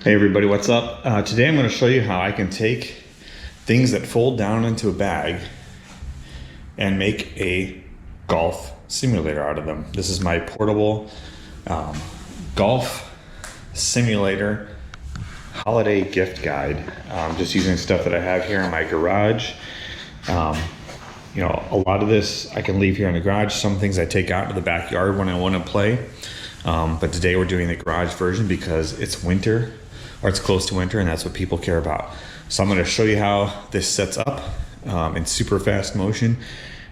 Hey everybody, what's up? Today I'm going to show you how I can take things that fold down into a bag and make a golf simulator out of them. This is my portable golf simulator holiday gift guide. Just using stuff that I have here in my garage. You know, a lot of this I can leave here in the garage. Some things I take out to the backyard when I want to play. But today we're doing the garage version because it's winter, or it's close to winter, and that's what people care about. So I'm going to show you how this sets up in super fast motion,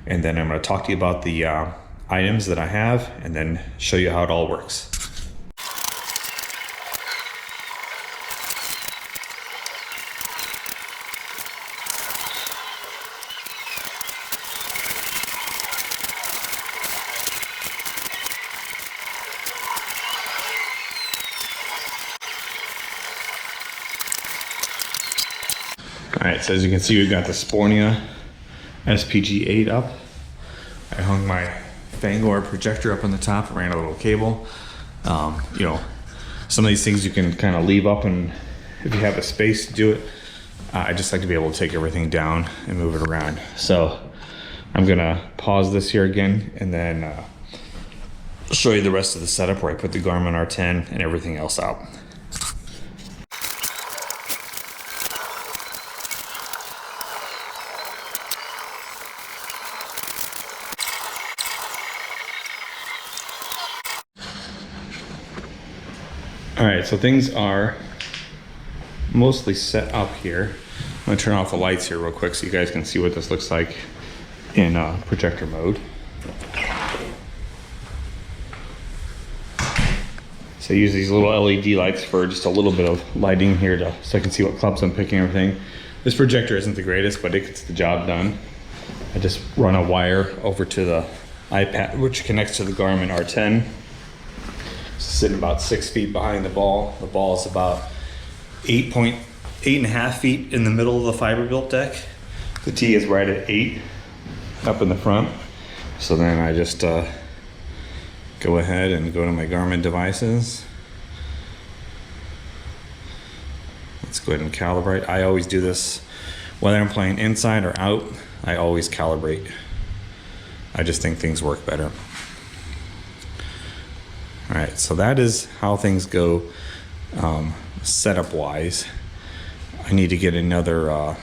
and then I'm going to talk to you about the items that I have, and then show you how it all works. All right, so as you can see, we've got the Spornia SPG8 up. I hung my Fangor projector up on the top, ran a little cable. You know, some of these things you can kind of leave up, and if you have the space to do it, I just like to be able to take everything down and move it around. So I'm gonna pause this here again, and then show you the rest of the setup where I put the Garmin R10 and everything else out. All right, so things are mostly set up here. I'm gonna turn off the lights here real quick so you guys can see what this looks like in projector mode. So I use these little LED lights for just a little bit of lighting here so I can see what clubs I'm picking, everything. This projector isn't the greatest, but it gets the job done. I just run a wire over to the iPad, which connects to the Garmin R10. Sitting about 6 feet behind the ball. The ball is about 8.5 feet in the middle of the fiber built deck. The tee is right at 8 up in the front. So then I just go ahead and go to my Garmin devices. Let's go ahead and calibrate. I always do this whether I'm playing inside or out. I always calibrate. I just think things work better. All right, so that is how things go setup wise. I need to get another all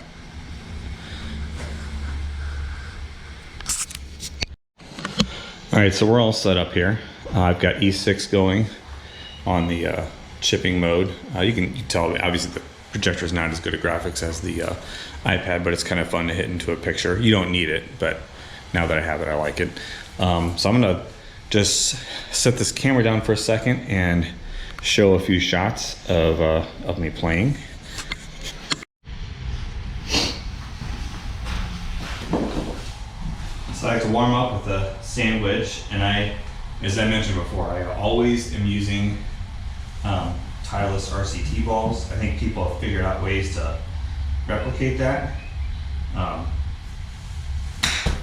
right, so we're all set up here. I've got E6 going on the chipping mode. You can tell, obviously the projector is not as good at graphics as the iPad, but it's kind of fun to hit into a picture. You don't need it, but now that I have it, I like it. So I'm gonna just set this camera down for a second and show a few shots of me playing. So I like to warm up with a sandwich, and as I mentioned before, I always am using Titleist RCT balls. I think people have figured out ways to replicate that,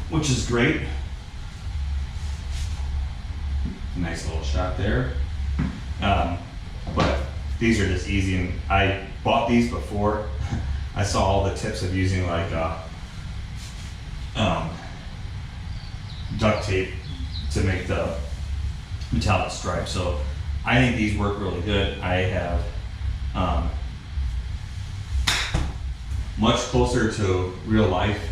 which is great. Nice little shot there. But these are just easy, and I bought these before I saw all the tips of using like duct tape to make the metallic stripe. So I think these work really good. I have much closer to real life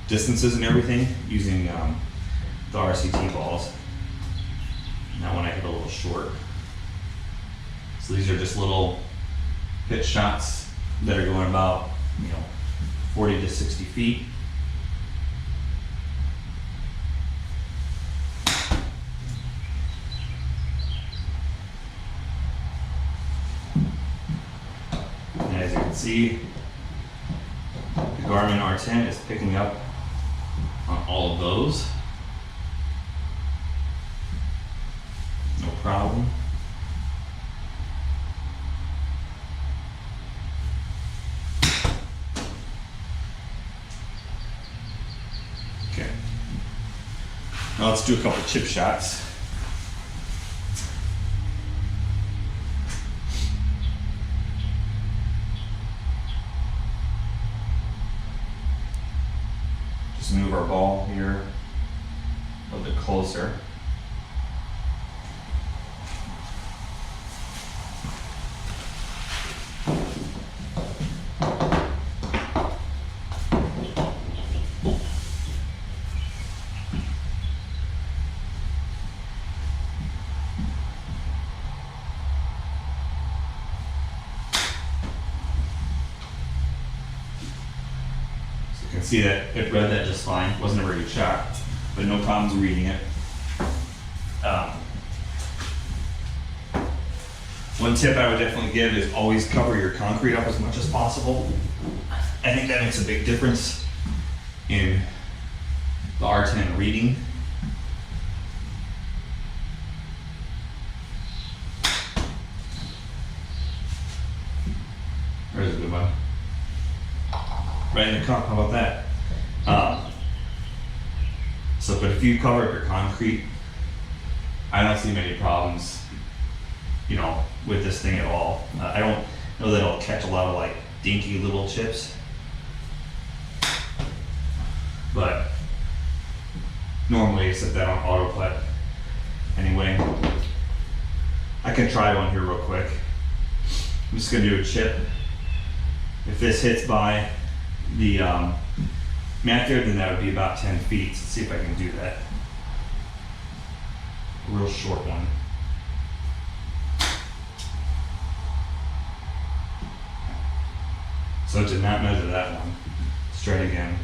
distances and everything using the RCT balls. That one I hit a little short. So these are just little pitch shots that are going about, 40 to 60 feet. And as you can see, the Garmin R10 is picking up on all of those. No problem. Okay. Now let's do a couple chip shots. Let's move our ball here a little bit closer. You can see that it read that just fine. Wasn't a very good shot, but no problems reading it. One tip I would definitely give is always cover your concrete up as much as possible. I think that makes a big difference in the R10 reading. There's a good one. Right in the cup, how about that? But if you cover up your concrete, I don't see many problems, you know, with this thing at all. I don't know that it'll catch a lot of like dinky little chips, but normally I set that on autopilot anyway. I can try one here real quick. I'm just gonna do a chip. If this hits by the mat there, then that would be about 10 feet. Let's see if I can do that. A real short one. So it did not measure that one. Let's try it again.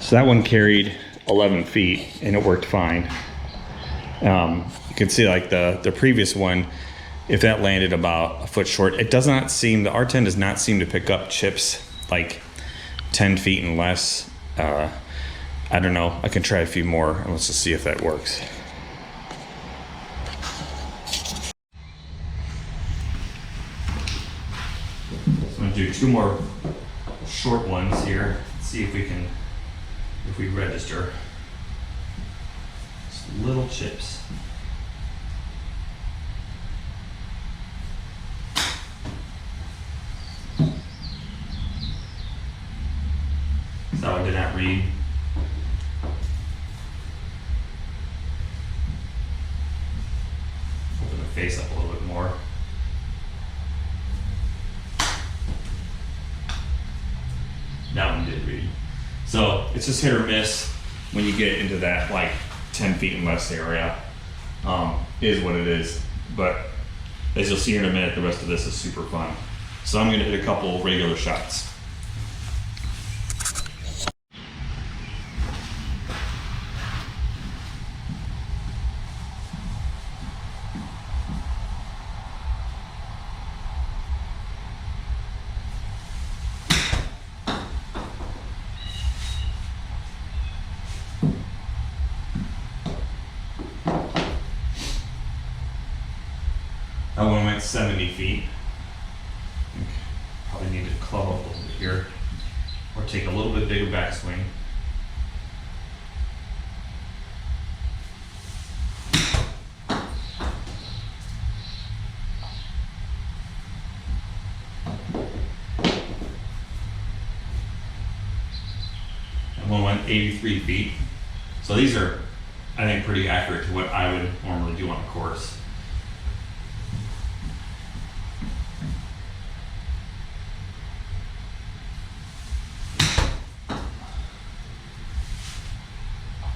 So that one carried 11 feet and it worked fine. You can see like the previous one, if that landed about a foot short, it does not seem, the R10 does not seem to pick up chips like 10 feet and less. I don't know, I can try a few more and let's just see if that works. So I'm gonna do two more short ones here. Let's see if we can, if we register. Just little chips. That one did not read. Open the face up a little bit more. That one did read. So it's just hit or miss when you get into that like 10 feet and less area. Is what it is. But as you'll see here in a minute, the rest of this is super fun. So I'm gonna hit a couple regular shots. That one went 70 feet. I think probably need to club up a little bit here, or take a little bit bigger backswing. That one went 83 feet. So these are, I think, pretty accurate to what I would normally do on a course.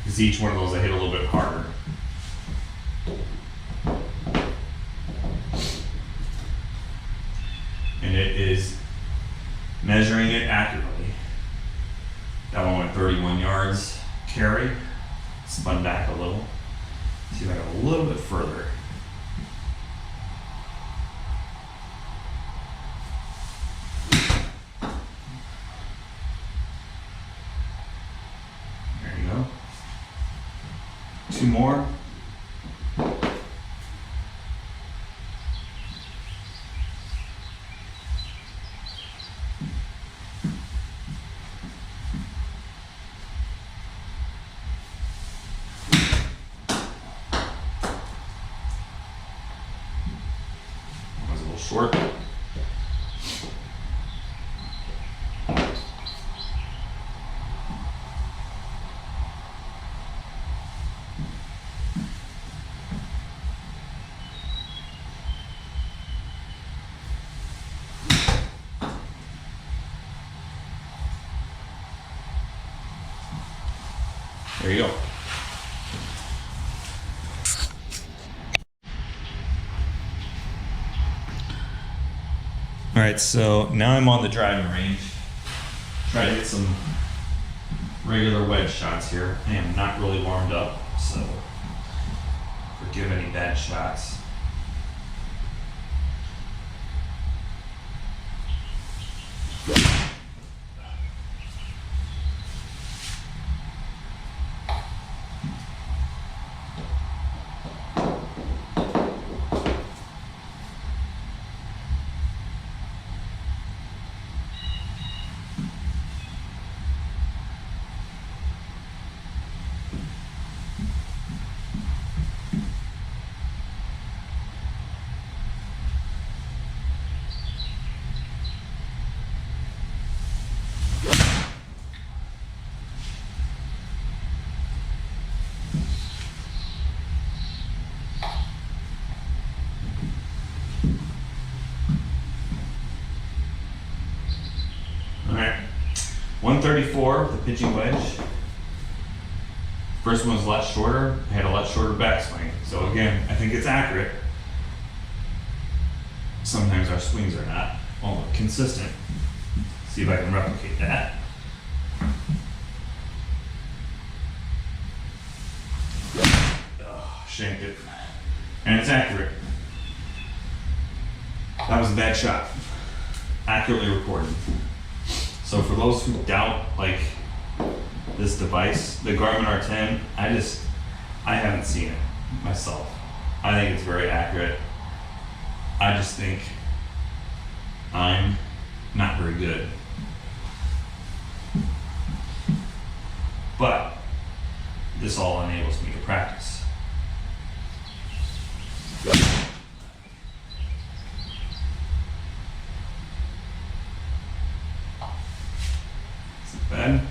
Because each one of those I hit a little bit harder. And it is measuring it accurately. That one went 31 yards carry. Spun back a little. See if I go a little bit further. There you go. Two more. short. There you go. All right, so now I'm on the driving range. Try to hit some regular wedge shots here. I am not really warmed up, so forgive any bad shots. All right, 134 with the pitching wedge. First one was a lot shorter. I had a lot shorter backswing. So again, I think it's accurate. Sometimes our swings are not all consistent. See if I can replicate that. Oh, shanked it. And it's accurate. That was a bad shot. Accurately recorded. So for those who doubt like this device, the Garmin R10, I haven't seen it myself. I think it's very accurate. I just think I'm not very good. But this all enables me to practice. Bad.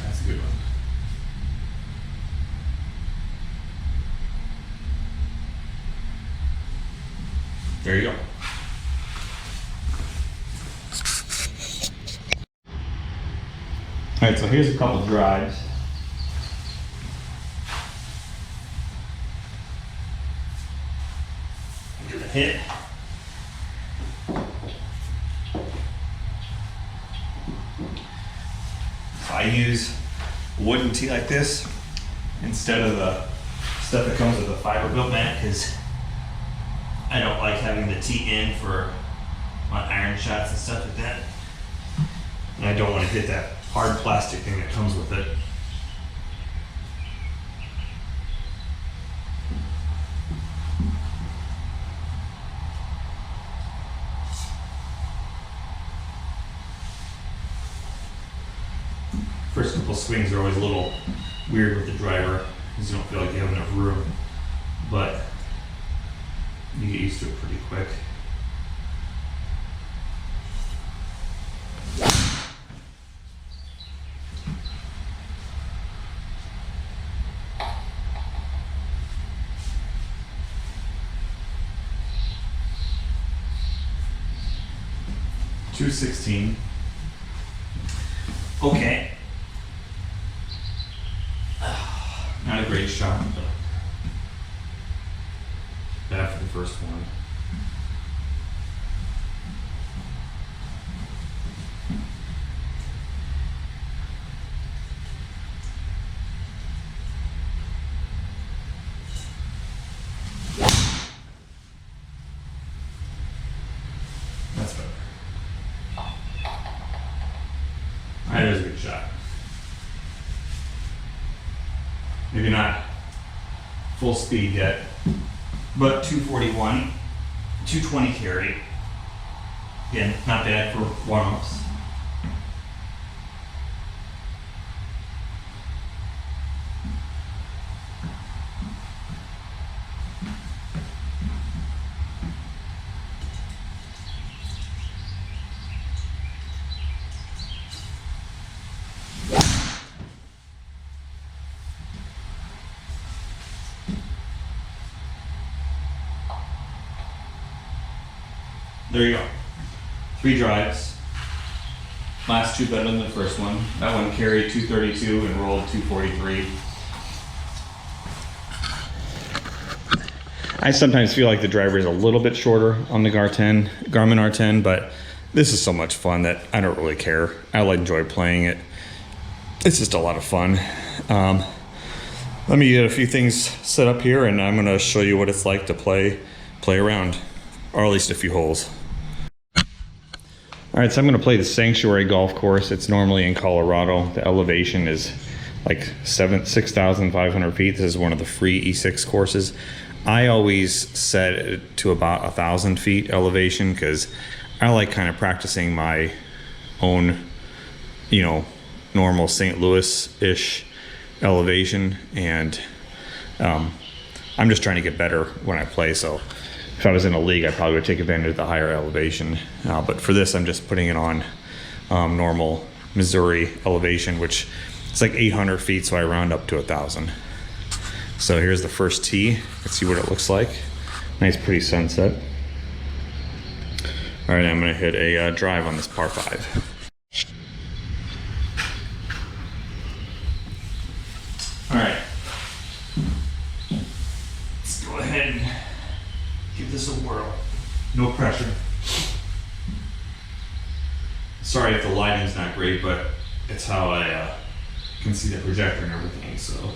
That's a good one. There you go. All right, so here's a couple drives. I'm gonna hit. So I use a wooden tee like this instead of the stuff that comes with a fiber built mat because I don't like having the tee in for my iron shots and stuff like that. And I don't want to hit that hard plastic thing that comes with it. First couple swings are always a little weird with the driver because you don't feel like you have enough room, but you get used to it pretty quick. 216. Okay. Not a great shot, but bad for the first one. That's better. That is a good shot. Maybe not full speed yet, but 241, 220 carry. Again, not bad for warm-ups. There you go. 3 drives. Last 2 better than the first one. That one carried 232 and rolled 243. I sometimes feel like the driver is a little bit shorter on the Garmin R10, but this is so much fun that I don't really care. I enjoy playing it. It's just a lot of fun. Let me get a few things set up here, and I'm going to show you what it's like to play around, or at least a few holes. All right, so I'm going to play the Sanctuary Golf Course. It's normally in Colorado. The elevation is like 6,500 feet. This is one of the free E6 courses. I always set it to about 1,000 feet elevation because I like kind of practicing my own, normal St. Louis-ish elevation, and I'm just trying to get better when I play. So if I was in a league, I probably would take advantage of the higher elevation. But for this, I'm just putting it on normal Missouri elevation, which is like 800 feet, so I round up to 1,000. So here's the first tee. Let's see what it looks like. Nice, pretty sunset. All right, I'm gonna hit a drive on this par 5. All right, let's go ahead and give this a whirl. No pressure. Sorry if the lighting's not great, but it's how I can see the projector and everything, so.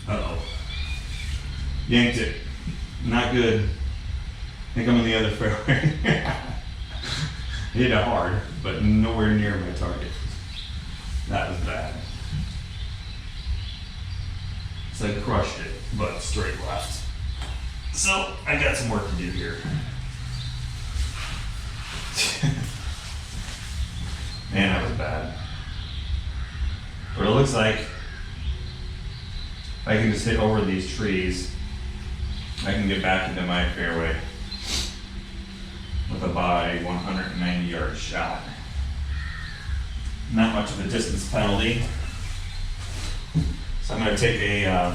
Uh-oh. Yanked it. Not good. I think I'm in the other fairway. Hit it hard, but nowhere near my target. That was bad. So I crushed it, but straight left. So I got some work to do here. Man, that was bad. But it looks like I can just hit over these trees. I can get back into my fairway with about a 190-yard shot. Not much of a distance penalty. So I'm going to take a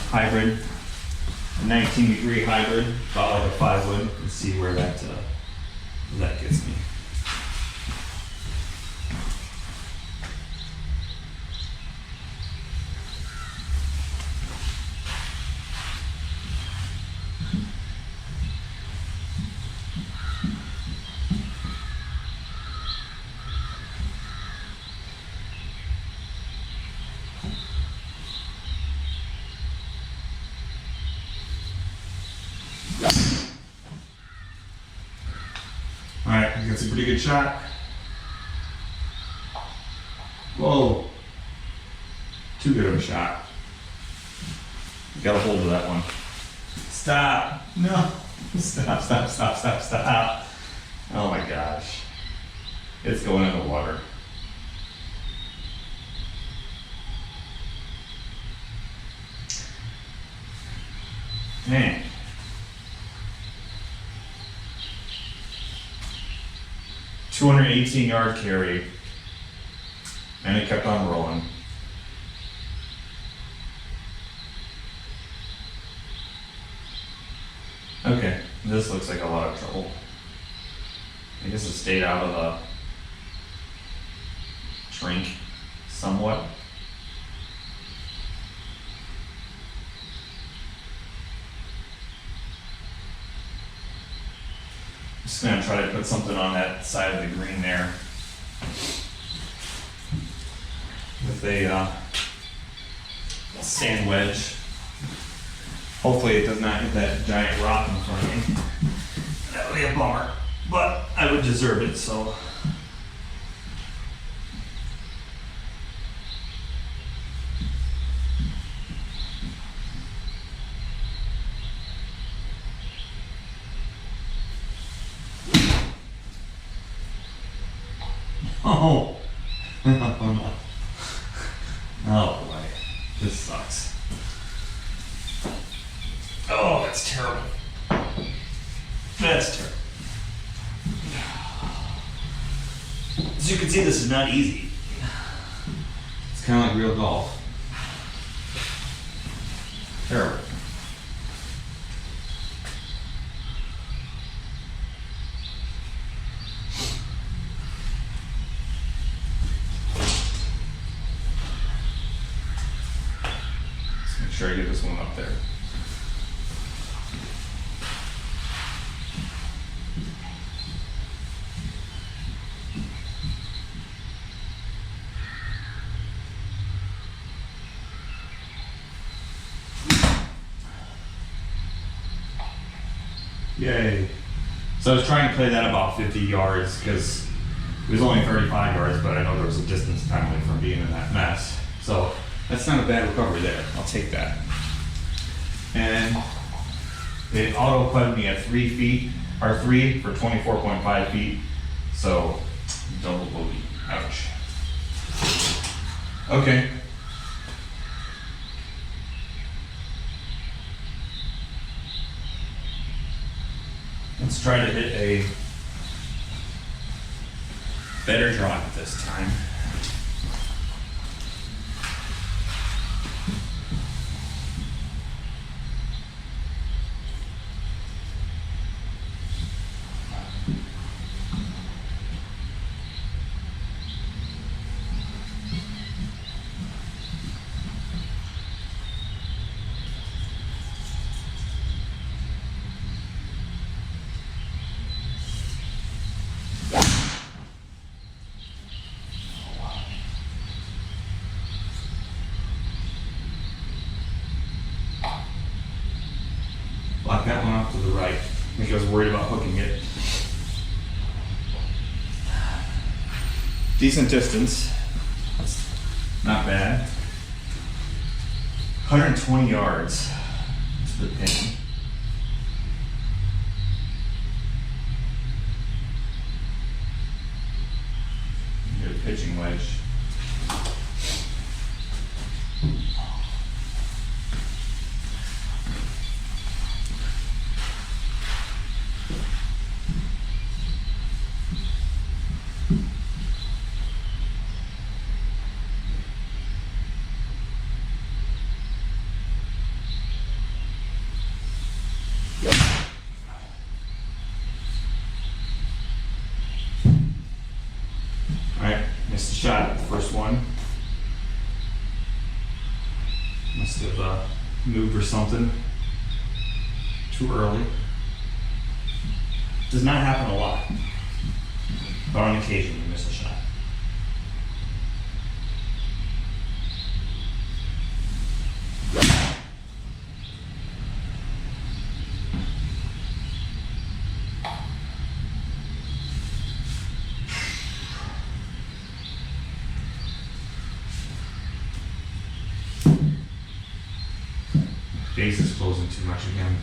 hybrid, a 19-degree hybrid, about like a 5-wood, and see where that gets me. Alright, I think that's a pretty good shot. Whoa. Too good of a shot. Got a hold of that one. Stop. No. Stop. Oh my gosh. It's going in the water. Dang. 218-yard carry, and it kept on rolling. Okay, this looks like a lot of trouble. I guess it stayed out of the shrink somewhat. Just gonna try to put something on that side of the green there with a sand wedge. Hopefully it does not hit that giant rock in front of me. That would be a bummer, but I would deserve it, so. Oh, oh boy, this sucks. Oh, that's terrible. That's terrible. As you can see, this is not easy. It's kind of like real golf. Terrible. Let's make sure I get this one up there. Yay. So I was trying to play that about 50 yards because it was only 35 yards, but I know there was a distance penalty from being in that mess. So that's not a bad recovery there. I'll take that. And it auto put me at 3 feet, or 3 for 24.5 feet. So double bogey. Ouch. Okay. Let's try to hit a better drive this time. Block that one off to the right. I think I was worried about hooking it. Decent distance. That's not bad. 120 yards to the pin. Get a pitching wedge. Missed the shot at the first one. Must have moved or something too early. Does not happen a lot, but on occasion you miss a shot. Base is closing too much again.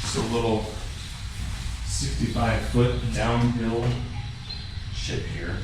Just a little 65-foot downhill ship here.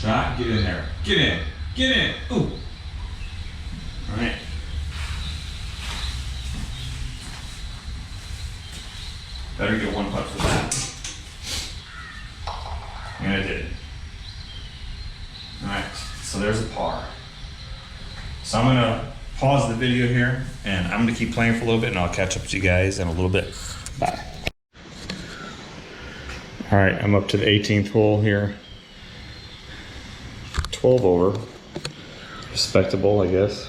Shot, get in there. Get in. Get in. Ooh. All right. Better get one putt for that. And I did. All right. So there's a par. So I'm gonna pause the video here, and I'm gonna keep playing for a little bit, and I'll catch up to you guys in a little bit. Bye. All right, I'm up to the 18th hole here. 12 over, respectable, I guess.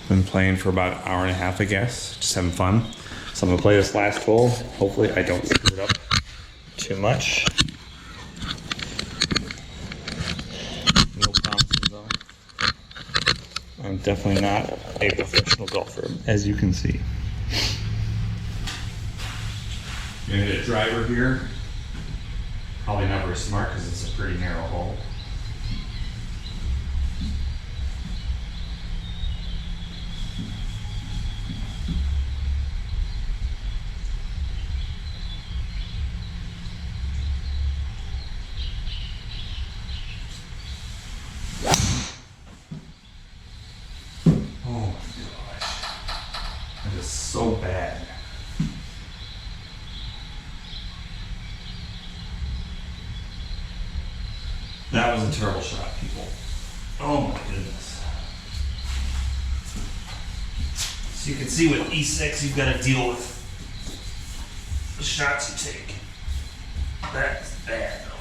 Been playing for about an hour and a half, I guess, just having fun. So I'm gonna play this last hole. Hopefully I don't screw it up too much. No promises though. I'm definitely not a professional golfer, as you can see. Gonna hit a driver here. Probably not very smart because it's a pretty narrow hole. Oh my gosh. That is so bad. That was a terrible shot, people. Oh my goodness. So you can see with E6, you've got to deal with the shots you take. That's bad though.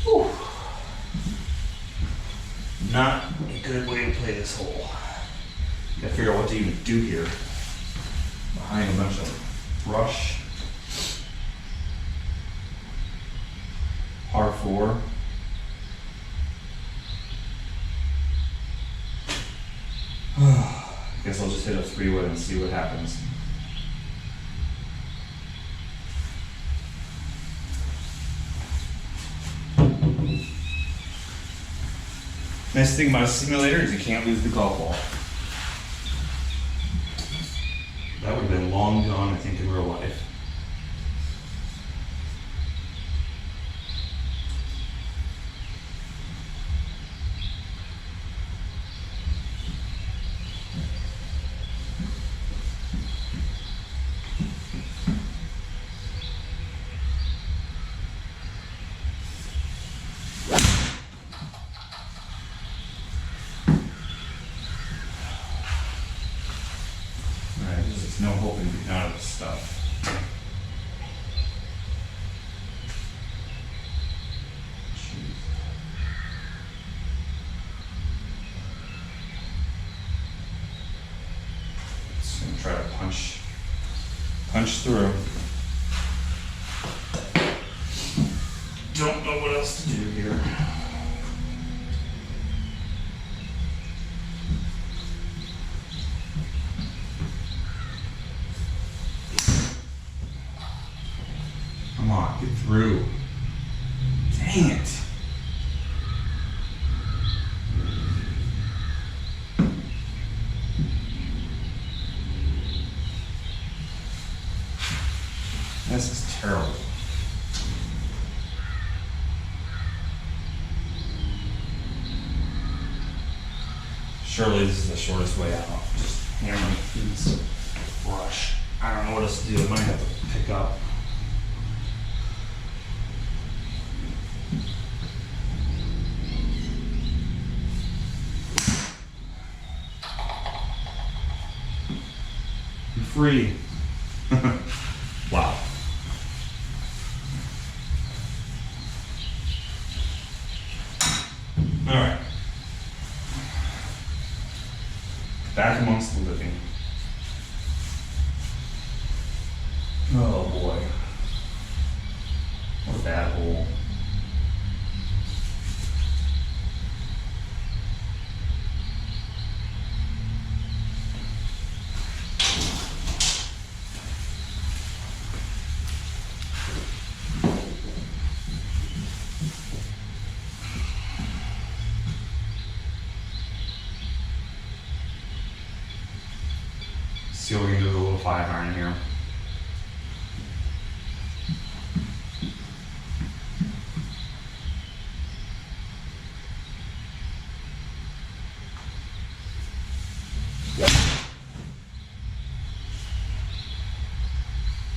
Whew. Not a good way to play this hole. You gotta figure out what to even do here. Behind a bunch of brush. Par 4. I guess I'll just hit a 3-wood and see what happens. Nice thing about a simulator is you can't lose the golf ball. That would have been long gone, I think, in real life. There's no hope in getting out of this stuff. Jeez. Just gonna try to punch through. Don't know what else to do here. Come on, get through. Dang it. This is terrible. Surely this is the shortest way out. Just hammering these brush. I don't know what else to do. I might have to pick up. Free. Wow. All right. Back amongst the living. Oh boy. What a bad hole. See what we can do with a little 5-iron here.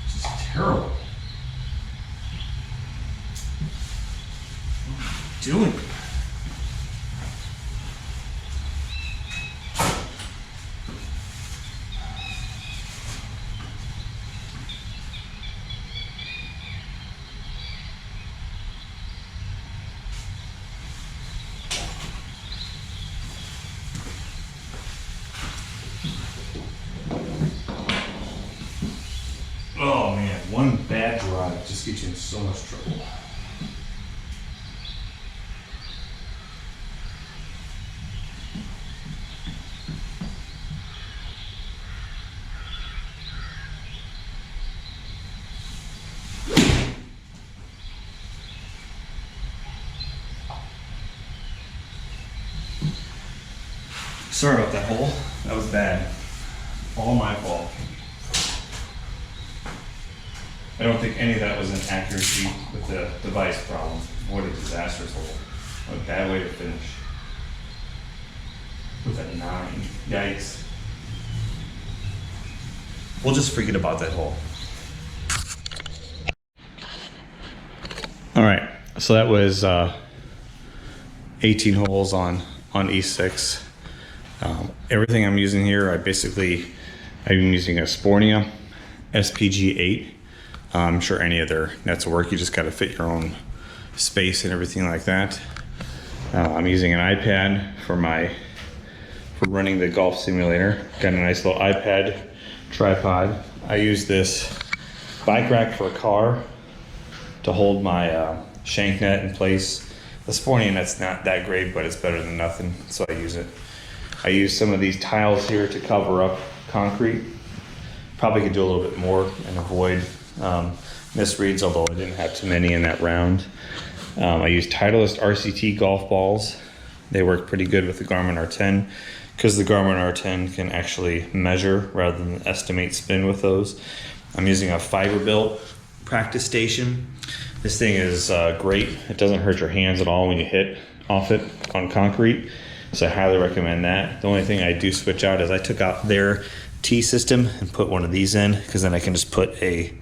This is terrible. What am I doing? Oh man, one bad drive just gets you in so much trouble. Sorry about that hole. That was bad. All my fault. I don't think any of that was an accuracy with the device problem. What a disastrous hole. What a bad way to finish. With a 9. Yikes. We'll just forget about that hole. All right, so that was 18 holes on E6. Everything I'm using here, I'm using a Spornia SPG8. I'm sure any other nets will work. You just got to fit your own space and everything like that. I'm using an iPad for running the golf simulator. Got a nice little iPad tripod. I use this bike rack for a car to hold my shank net in place. The Spornia net's not that great, but it's better than nothing, so I use it. I use some of these tiles here to cover up concrete. Probably could do a little bit more and avoid misreads, although I didn't have too many in that round. I use Titleist RCT golf balls. They work pretty good with the Garmin R10 because the Garmin R10 can actually measure rather than estimate spin with those. I'm using a fiber-built practice station. This thing is great. It doesn't hurt your hands at all when you hit off it on concrete, so I highly recommend that. The only thing I do switch out is I took out their tee system and put one of these in, because then I can just put a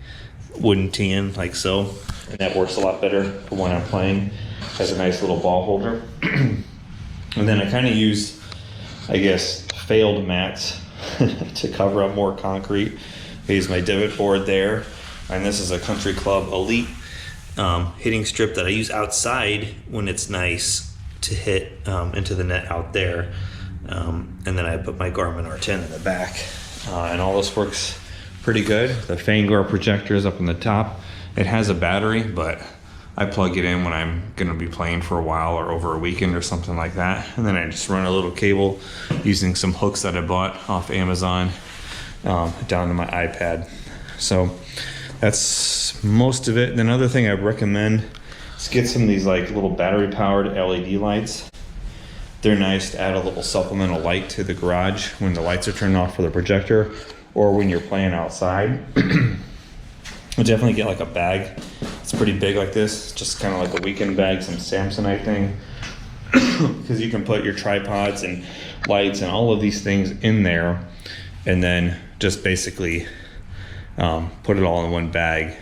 wooden tee in like so, and that works a lot better for when I'm playing. Has a nice little ball holder. And then I kind of use, I guess, failed mats to cover up more concrete. I use my divot board there, and this is a Country Club Elite hitting strip that I use outside when it's nice to hit into the net out there. And then I put my Garmin R10 in the back, and all this works pretty good. The Fangor projector is up on the top. It has a battery, but I plug it in when I'm gonna be playing for a while or over a weekend or something like that. And then I just run a little cable using some hooks that I bought off Amazon down to my iPad. So that's most of it. And another thing I recommend is get some of these like little battery powered LED lights. They're nice to add a little supplemental light to the garage when the lights are turned off for the projector, or when you're playing outside. I'll definitely get like a bag. It's pretty big like this, just kind of like a weekend bag, some Samsonite thing, because you can put your tripods and lights and all of these things in there, and then just basically put it all in one bag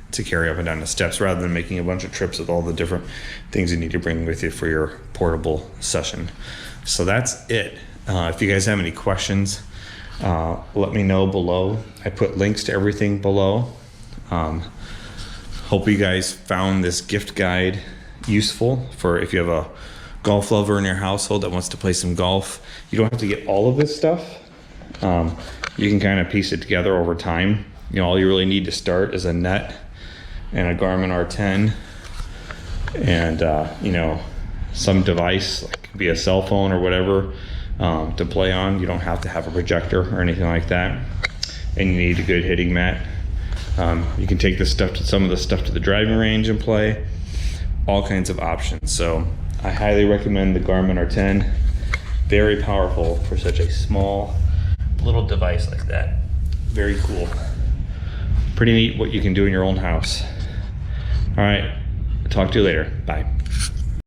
to carry up and down the steps, rather than making a bunch of trips with all the different things you need to bring with you for your portable session. So that's it. If you guys have any questions, let me know below. I put links to everything below. Hope you guys found this gift guide useful for if you have a golf lover in your household that wants to play some golf. You don't have to get all of this stuff. You can kind of piece it together over time. You know, all you really need to start is a net and a Garmin R10 and you know, some device, like could be a cell phone or whatever, to play on. You don't have to have a projector or anything like that. And you need a good hitting mat. You can take this stuff to some of the stuff to the driving range and play. All kinds of options. So I highly recommend the Garmin R10. Very powerful for such a small little device like that. very cool. Pretty neat what you can do in your own house. All right, talk to you later. Bye.